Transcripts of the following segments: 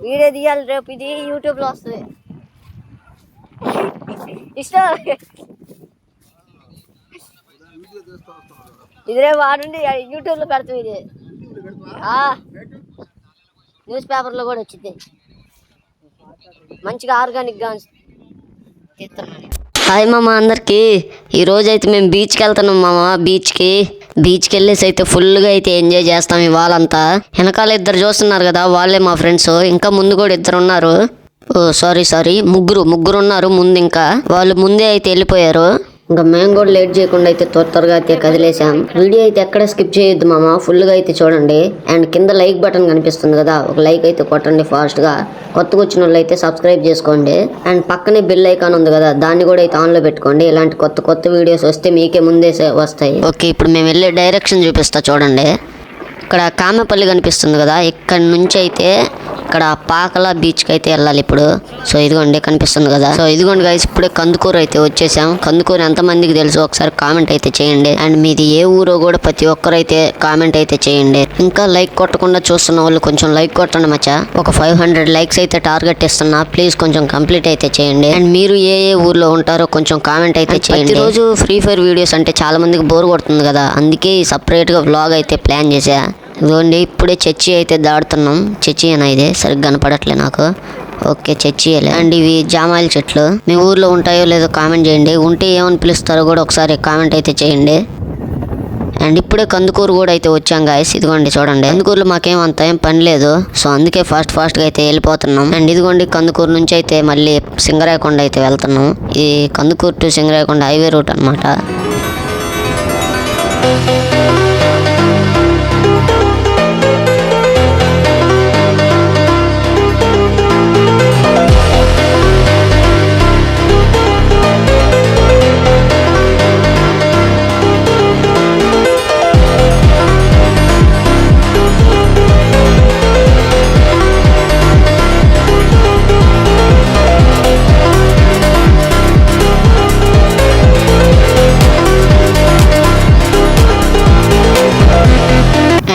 Video తీయాలి రేపు, ఇది యూట్యూబ్ లో వస్తుంది. ఇష్టం ఇది రేపు వాడుండి యూట్యూబ్ లో పెడతాం. ఇది న్యూస్ పేపర్ లో కూడా వచ్చింది. మంచిగా ఆర్గానిక్ గా తీస్తున్నాను. హాయ్ మామ అందరికి. ఈరోజు అయితే మేము బీచ్కి వెళ్తున్నాం మామ. బీచ్కి వెళ్ళేసి అయితే ఫుల్గా అయితే ఎంజాయ్ చేస్తాం ఇవాళంతా. వెనకాల ఇద్దరు చూస్తున్నారు కదా, వాళ్ళే మా ఫ్రెండ్స్. ఇంకా ముందు కూడా ఇద్దరు ఉన్నారు. సారీ ముగ్గురు ఉన్నారు ముందు. ఇంకా వాళ్ళు ముందే అయితే వెళ్ళిపోయారు. ఇంకా మేము కూడా లేట్ చేయకుండా అయితే త్వరగా అయితే కదిలేసాం. వీడియో అయితే ఎక్కడ స్కిప్ చేయొద్దు మామ, ఫుల్గా అయితే చూడండి. అండ్ కింద లైక్ బటన్ కనిపిస్తుంది కదా, ఒక లైక్ అయితే కొట్టండి ఫాస్ట్గా. కొత్తగా వచ్చిన వాళ్ళు అయితే సబ్స్క్రైబ్ చేసుకోండి. అండ్ పక్కనే బెల్ ఐకాన్ ఉంది కదా, దాన్ని కూడా అయితే ఆన్లో పెట్టుకోండి. ఇలాంటి కొత్త వీడియోస్ వస్తే మీకే ముందే వస్తాయి. ఓకే, ఇప్పుడు మేము వెళ్ళే డైరెక్షన్ చూపిస్తా చూడండి. ఇక్కడ కామెపల్లి కనిపిస్తుంది కదా, ఇక్కడ నుంచి అయితే ఇక్కడ పాకల బీచ్కి అయితే వెళ్ళాలి ఇప్పుడు. సో ఇదిగోండి కనిపిస్తుంది కదా. సో ఇదిగోండి గైస్, ఇప్పుడే కందుకూరు అయితే వచ్చేసాం. కందుకూరు ఎంతమందికి తెలుసు ఒకసారి కామెంట్ అయితే చేయండి. అండ్ మీది ఏ ఊరో కూడా ప్రతి ఒక్కరు అయితే కామెంట్ అయితే చేయండి. ఇంకా లైక్ కొట్టకుండా చూస్తున్న వాళ్ళు కొంచెం లైక్ కొట్టండి మచ్చా. ఒక 500 లైక్స్ అయితే టార్గెట్ ఇస్తున్నా, ప్లీజ్ కొంచెం కంప్లీట్ అయితే చేయండి. అండ్ మీరు ఏ ఊర్లో ఉంటారో కొంచెం కామెంట్ అయితే చేయండి. రోజు ఫ్రీ ఫైర్ వీడియోస్ అంటే చాలా మందికి బోర్ కొడుతుంది కదా, అందుకే సపరేట్ గా వ్లాగ్ అయితే ప్లాన్ చేశా. ఇదిగోండి ఇప్పుడే చర్చి అయితే దాడుతున్నాం. చర్చి అయినా ఇదే సరిగ్గా కనపడట్లే నాకు. ఓకే చర్చిలే. అండ్ ఇవి జామాయిల చెట్లు మీ ఊర్లో ఉంటాయో లేదో కామెంట్ చేయండి. ఉంటే ఏమని పిలుస్తారో కూడా ఒకసారి కామెంట్ అయితే చేయండి. అండ్ ఇప్పుడే కందుకూరు కూడా అయితే వచ్చాం గాయస్. ఇదిగోండి చూడండి, కందుకూరులో మాకేమంత ఏం పని లేదు, సో అందుకే ఫాస్ట్గా అయితే వెళ్ళిపోతున్నాం. అండ్ ఇదిగోండి కందుకూరు నుంచి అయితే మళ్ళీ సింగరాయకొండ అయితే వెళ్తున్నాం. ఇది Kandukur to Singarayakonda highway route అనమాట.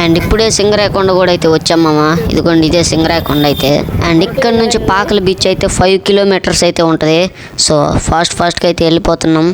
అండ్ ఇప్పుడే సింగరాయకొండ కూడా అయితే వచ్చామమ్మా. ఇదిగోండి ఇదే సింగరాయకొండ అయితే. అండ్ ఇక్కడ నుంచి పాకల బీచ్ అయితే 5 కిలోమీటర్స్ అయితే ఉంటుంది. సో ఫాస్ట్గా అయితే వెళ్ళిపోతున్నాం.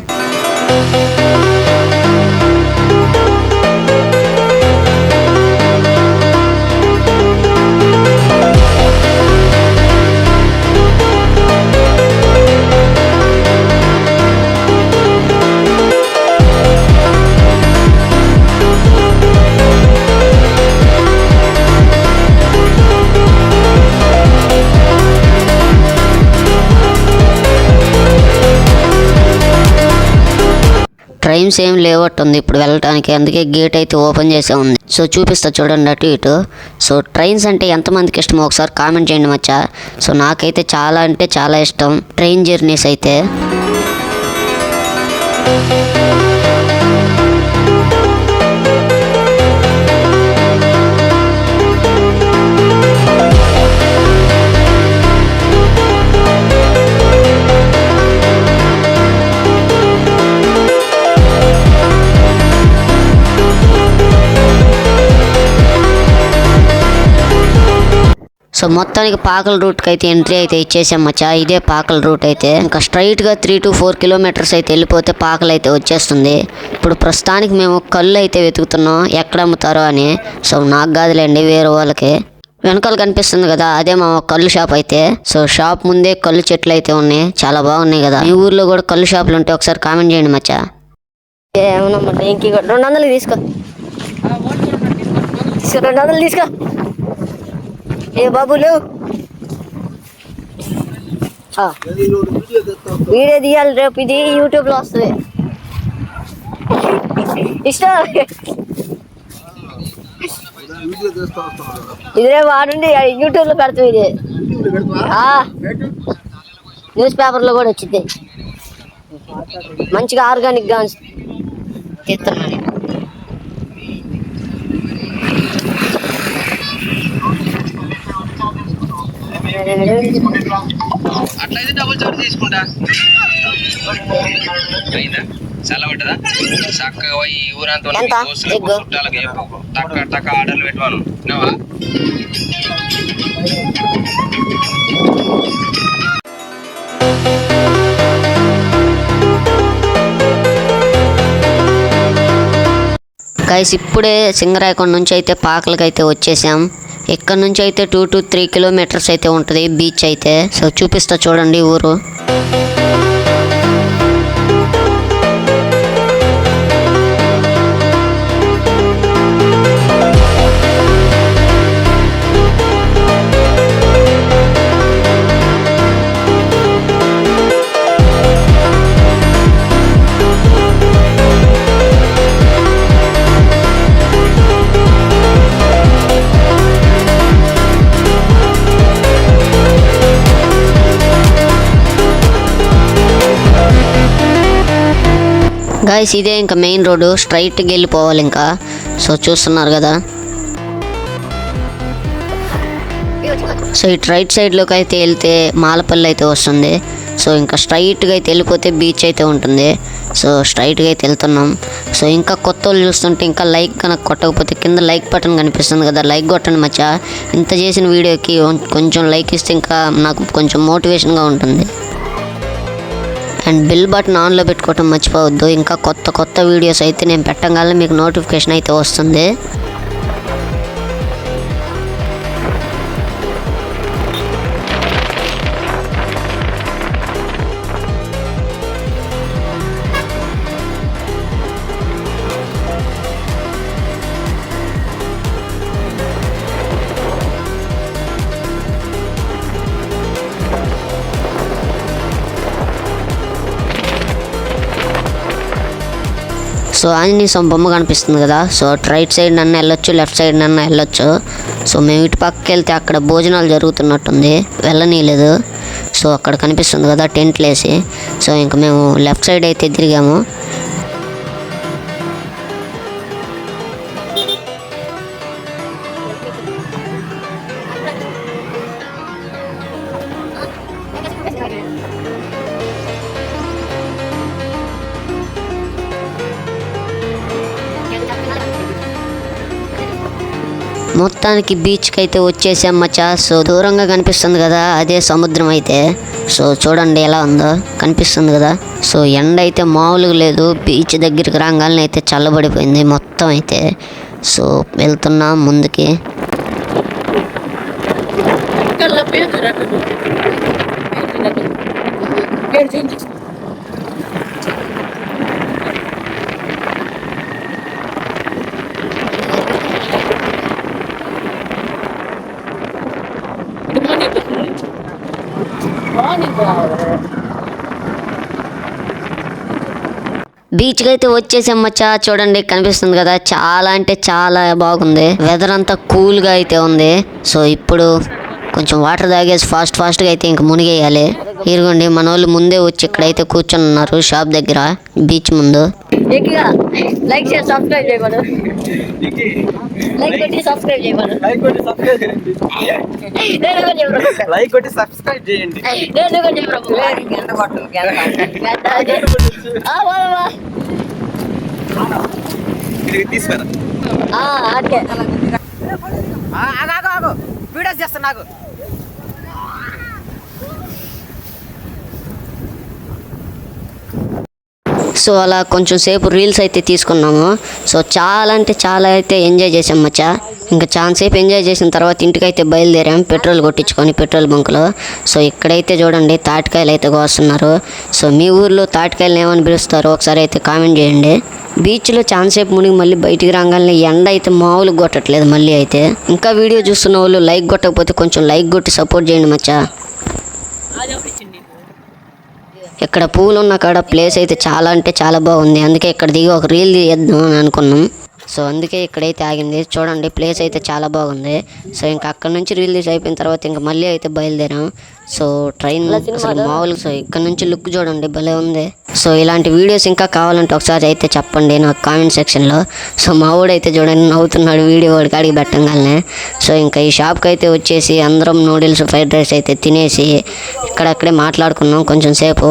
ట్రైన్స్ ఏం లేవట్టుంది ఇప్పుడు వెళ్ళటానికి, అందుకే గేట్ అయితే ఓపెన్ చేసే ఉంది. సో చూపిస్తా చూడండి అటు ఇటు. సో ట్రైన్స్ అంటే ఎంతమందికి ఇష్టమో ఒకసారి కామెంట్ చేయండి మచ్చా. సో నాకైతే చాలా అంటే చాలా ఇష్టం ట్రైన్ జర్నీస్ అయితే. సో మొత్తానికి పాకల రూట్కి అయితే ఎంట్రీ అయితే ఇచ్చేసాం మచ్చా. ఇదే పాకల రూట్ అయితే. ఇంకా స్ట్రైట్గా 3 to 4 కిలోమీటర్స్ అయితే వెళ్ళిపోతే పాకలు అయితే వచ్చేస్తుంది. ఇప్పుడు ప్రస్తుతానికి మేము కళ్ళు అయితే వెతుకుతున్నాం ఎక్కడ అమ్ముతారో అని. సో నాకు కాదులేండి, వేరే వాళ్ళకి. వెనకాల కనిపిస్తుంది కదా, అదే మా కళ్ళు షాప్ అయితే. సో షాప్ ముందే కళ్ళు చెట్లు అయితే ఉన్నాయి, చాలా బాగున్నాయి కదా. మీ ఊర్లో కూడా కళ్ళు షాపులు ఉంటే ఒకసారి కామెంట్ చేయండి మచ్చా. ఏమన్నా 200 తీసుకో, 200 తీసుకో. ఏ బాబులు వీడియో తీయాలి రేపు, ఇది యూట్యూబ్ లో వస్తుంది. ఇష్టం ఇది రేపు వాడుండి యూట్యూబ్ లో పెడతాం. ఇది న్యూస్ పేపర్ లో కూడా వచ్చింది. మంచిగా ఆర్గానిక్ గా తీస్తున్నాను. అట్లయితే డబుల్ చార్జ్ తీసుకుంటా. చల్లబడ్డదా చక్కగా పోయి ఊరంతా దోస్తులకు చుట్టాలకు చెప్పు టక్క టక్క ఆర్డర్లు పెట్టమను విన్నావా? గైస్ ఇప్పుడే సింగరాయకొండ నుంచి అయితే పాకలకి అయితే వచ్చేసాం. ఇక్కడ నుంచి అయితే 2 to 3 కిలోమీటర్స్ అయితే ఉంటుంది బీచ్ అయితే. సో చూపిస్తా చూడండి ఊరు. గాయస్ ఇదే ఇంకా మెయిన్ రోడ్డు, స్ట్రైట్కి వెళ్ళిపోవాలి ఇంకా. సో చూస్తున్నారు కదా. సో ఇటు రైట్ సైడ్లోకి అయితే వెళ్తే మాలపల్లి అయితే వస్తుంది. సో ఇంకా స్ట్రైట్గా అయితే వెళ్ళిపోతే బీచ్ అయితే ఉంటుంది. సో స్ట్రైట్గా అయితే వెళ్తున్నాం. సో ఇంకా కొత్త వాళ్ళు చూస్తుంటే ఇంకా లైక్ కనుక కొట్టకపోతే కింద లైక్ బటన్ కనిపిస్తుంది కదా, లైక్ కొట్టండి మచ్చా. ఇంత చేసిన వీడియోకి కొంచెం లైక్ ఇస్తే ఇంకా నాకు కొంచెం మోటివేషన్గా ఉంటుంది. అండ్ బిల్ బటన్ ఆన్లో పెట్టుకోవటం మర్చిపోవద్దు. ఇంకా కొత్త వీడియోస్ అయితే నేను పెట్టగానే మీకు నోటిఫికేషన్ అయితే వస్తుంది. సో ఆంజనేయ స్వామి బొమ్మ కనిపిస్తుంది కదా. సో రైట్ సైడ్ నన్ను వెళ్ళొచ్చు, లెఫ్ట్ సైడ్ నన్ను వెళ్ళొచ్చు. సో మేము ఇటు పక్కకి వెళ్తే అక్కడ భోజనాలు జరుగుతున్నట్టుంది, వెళ్ళనీయలేదు. సో అక్కడ కనిపిస్తుంది కదా టెంట్లు వేసి. సో ఇంకా మేము లెఫ్ట్ సైడ్ అయితే తిరిగాము. మొత్తానికి బీచ్కి అయితే వచ్చేసాం మచ్చా. సో దూరంగా కనిపిస్తుంది కదా అదే సముద్రం అయితే. సో చూడండి ఎలా ఉందో, కనిపిస్తుంది కదా. సో ఎండ అయితే మామూలుగా లేదు. బీచ్ దగ్గరికి రాగానే అయితే చల్లబడిపోయింది మొత్తం అయితే. సో వెళ్తున్నాం ముందుకి. బీచ్కి అయితే వచ్చేసాం మచ్చా. చూడండి కనిపిస్తుంది కదా, చాలా అంటే చాలా బాగుంది. వెదర్ అంతా కూల్గా అయితే ఉంది. సో ఇప్పుడు కొంచెం వాటర్ తాగేసి ఫాస్ట్గా అయితే ఇంక మునిగేయాలి. ఇరుగోండి మన వాళ్ళు ముందే వచ్చి ఇక్కడైతే కూర్చొని ఉన్నారు షాప్ దగ్గర బీచ్ ముందు. లైక్ చేసి సబ్స్క్రైబ్ చేయమను. లైక్ కొట్టి సబ్స్క్రైబ్ చేయమను. లైక్ కొట్టి సబ్స్క్రైబ్ చేయండి. తీసుకురా వీడియోస్ చేస్తా నాకు. సో అలా కొంచెం సేపు రీల్స్ అయితే తీసుకున్నాము. సో చాలా అంటే చాలా అయితే ఎంజాయ్ చేసాం మచ్చా. ఇంకా చాలాసేపు ఎంజాయ్ చేసిన తర్వాత ఇంటికైతే బయలుదేరాం పెట్రోల్ కొట్టించుకొని పెట్రోల్ బంక్లో. సో ఇక్కడైతే చూడండి తాటికాయలు అయితే కోస్తున్నారు. సో మీ ఊర్లో తాటికాయలు ఏమని పిలుస్తారో ఒకసారి అయితే కామెంట్ చేయండి. బీచ్లో చాలాసేపు మునిగి మళ్ళీ బయటికి రాగానే ఎండ అయితే మామూలుగా కొట్టట్లేదు మళ్ళీ అయితే. ఇంకా వీడియో చూస్తున్న వాళ్ళు లైక్ కొట్టకపోతే కొంచెం లైక్ కొట్టి సపోర్ట్ చేయండి మచ్చా. ఇక్కడ పూలు ఉన్న కాడ ప్లేస్ అయితే చాలా అంటే చాలా బాగుంది. అందుకే ఇక్కడ దిగి ఒక రీల్ తీద్దాం అని అనుకున్నాం. సో అందుకే ఇక్కడైతే ఆగింది. చూడండి ప్లేస్ అయితే చాలా బాగుంది. సో ఇంకా అక్కడ నుంచి రిలీజ్ అయిపోయిన తర్వాత ఇంకా మళ్ళీ అయితే బయలుదేరాం. సో ట్రైన్ అసలు మామూలుగా. సో ఇక్కడ నుంచి లుక్ చూడండి భలే ఉంది. సో ఇలాంటి వీడియోస్ ఇంకా కావాలంటే ఒకసారి అయితే చెప్పండి నాకు కామెంట్ సెక్షన్లో. సో మా వాడైతే చూడండి నవ్వుతున్నాడు వీడియో వాడికి అడిగి పెట్టగానే. సో ఇంకా ఈ షాప్కి అయితే వచ్చేసి అందరం నూడిల్స్ ఫ్రైడ్ రైస్ అయితే తినేసి ఇక్కడక్కడే మాట్లాడుకున్నాం కొంచెం సేపు.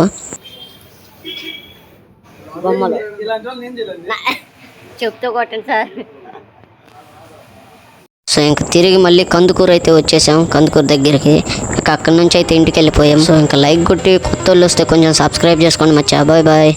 బొమ్మలు చెప్తూ కొట్టండి సార్. సో ఇంకా తిరిగి మళ్ళీ కందుకూరు అయితే వచ్చేసాం, కందుకూరు దగ్గరికి. ఇంకా అక్కడి నుంచి అయితే ఇంటికి వెళ్ళిపోయాం. సో ఇంకా లైక్ కొట్టి కొత్త వాళ్ళు వస్తే కొంచెం సబ్స్క్రైబ్ చేసుకోండి మచ్చా. Bye bye.